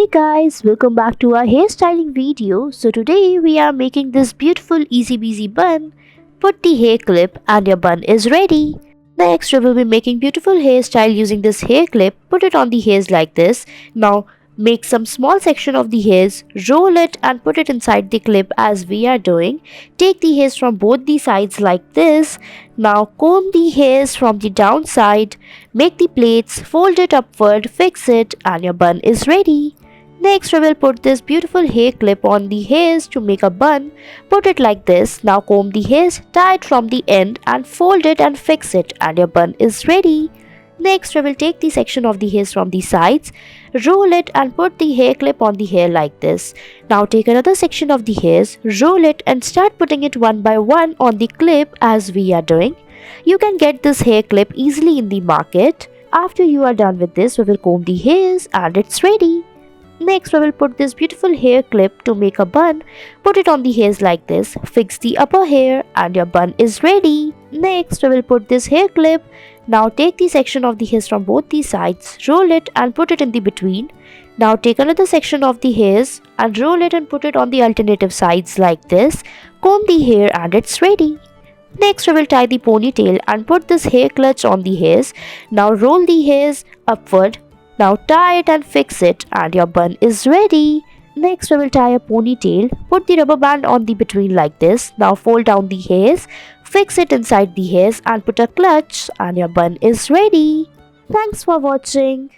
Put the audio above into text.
Hey guys, welcome back to our hairstyling video. So today we are making this beautiful easy peasy bun. Put the hair clip and your bun is ready. Next we will be making beautiful hairstyle using this hair clip. Put it on the hairs like this. Now make some small section of the hairs, roll it and put it inside the clip as we are doing. Take the hairs from both the sides like this. Now comb the hairs from the downside. Make the plaits, fold it upward, fix it and your bun is ready. Next, we will put this beautiful hair clip on the hairs to make a bun. Put it like this. Now comb the hairs, tie it from the end and fold it and fix it and your bun is ready. Next, we will take the section of the hairs from the sides, roll it and put the hair clip on the hair like this. Now take another section of the hairs, roll it and start putting it one by one on the clip as we are doing. You can get this hair clip easily in the market. After you are done with this, we will comb the hairs and it's ready. Next, we will put this beautiful hair clip to make a bun. Put it on the hairs like this. Fix the upper hair and your bun is ready. Next, we will put this hair clip. Now take the section of the hairs from both the sides, roll it and put it in the between. Now take another section of the hairs and roll it and put it on the alternative sides like this. Comb the hair and it's ready. Next, we will tie the ponytail and put this hair clutch on the hairs. Now roll the hairs upward. Now tie it and fix it and your bun is ready. Next we will tie a ponytail. Put the rubber band on the between like this. Now fold down the hairs. Fix it inside the hairs and put a clutch and your bun is ready. Thanks for watching.